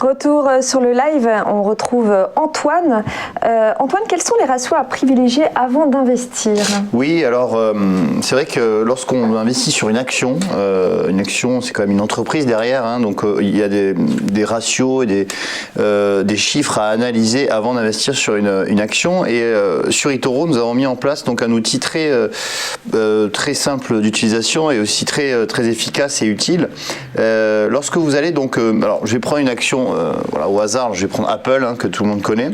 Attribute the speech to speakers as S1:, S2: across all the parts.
S1: Retour sur le live, on retrouve Antoine. Antoine, quels sont les ratios à privilégier avant d'investir?
S2: Oui, alors c'est vrai que lorsqu'on investit sur une action c'est quand même une entreprise derrière, hein, donc il y a des ratios et des chiffres à analyser avant d'investir sur une action. Et sur eToro, nous avons mis en place donc un outil très simple d'utilisation et aussi très efficace et utile. Lorsque vous allez donc, alors je vais prendre une action voilà, au hasard, je vais prendre Apple, hein, que tout le monde connaît.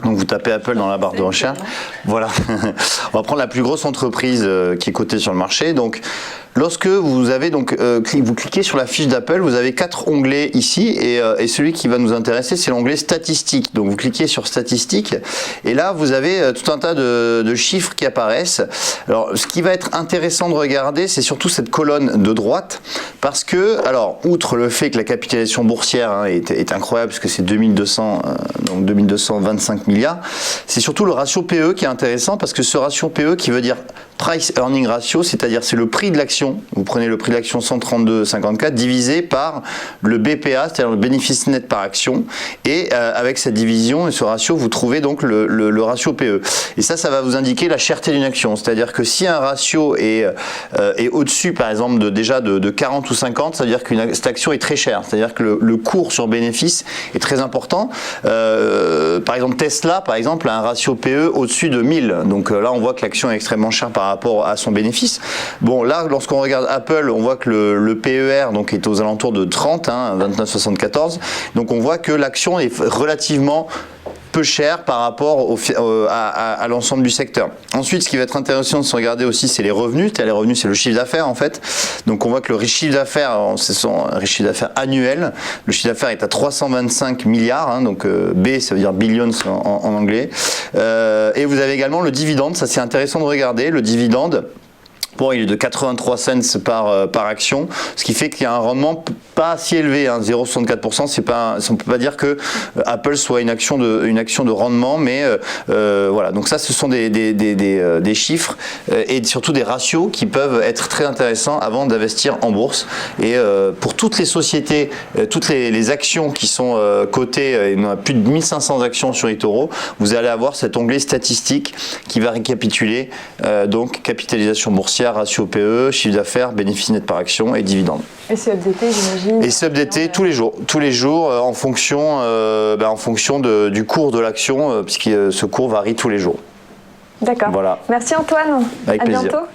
S2: Donc vous tapez Apple dans la barre de recherche. Voilà. On va prendre la plus grosse entreprise qui est cotée sur le marché. Donc lorsque vous avez vous cliquez sur la fiche d'Apple, vous avez 4 onglets ici et celui qui va nous intéresser, c'est l'onglet statistiques. Donc vous cliquez sur statistiques et là vous avez tout un tas de chiffres qui apparaissent. Alors ce qui va être intéressant de regarder, c'est surtout cette colonne de droite parce que, alors outre le fait que la capitalisation boursière est incroyable puisque c'est 2225 milliards, c'est surtout le ratio PE qui est intéressant parce que ce ratio PE qui veut dire Price Earning Ratio, c'est-à-dire c'est le prix de l'action. Vous prenez le prix de l'action 132,54 divisé par le BPA, c'est-à-dire le bénéfice net par action. Et avec cette division et ce ratio, vous trouvez donc le ratio PE. Et ça va vous indiquer la cherté d'une action. C'est-à-dire que si un ratio est au-dessus, par exemple, de 40 ou 50, ça veut dire que cette action est très chère. C'est-à-dire que le cours sur bénéfice est très important. Par exemple, Tesla, par exemple, a un ratio PE au-dessus de 1000. Donc là, on voit que l'action est extrêmement chère par rapport à son bénéfice. Bon, là, lorsqu'on regarde Apple, on voit que le PER donc, est aux alentours de 30, 29,74. Donc on voit que l'action est relativement peu cher par rapport à l'ensemble du secteur. Ensuite, ce qui va être intéressant de se regarder aussi, c'est les revenus. Les revenus, c'est le chiffre d'affaires en fait. Donc on voit que le chiffre d'affaires, c'est son chiffre d'affaires annuel. Le chiffre d'affaires est à 325 milliards, hein, donc B, ça veut dire billions en anglais. Et vous avez également le dividende, ça c'est intéressant de regarder. Le dividende, bon, il est de 83 cents par action, ce qui fait qu'il y a un rendement pas si élevé, hein, 0,64%. C'est pas, on peut pas dire que Apple soit une action de rendement, mais voilà. Donc ça, ce sont des chiffres et surtout des ratios qui peuvent être très intéressants avant d'investir en bourse. Et pour toutes les sociétés, toutes les actions qui sont cotées, il y en a plus de 1500 actions sur eToro, vous allez avoir cet onglet statistique qui va récapituler donc capitalisation boursière, ratio PE, chiffre d'affaires, bénéfice net par action et dividendes.
S1: Et c'est updaté, j'imagine.
S2: Et c'est updaté tous les jours en fonction du cours de l'action, puisque ce cours varie tous les jours.
S1: D'accord.
S2: Voilà.
S1: Merci Antoine.
S2: Avec plaisir.
S1: Bientôt.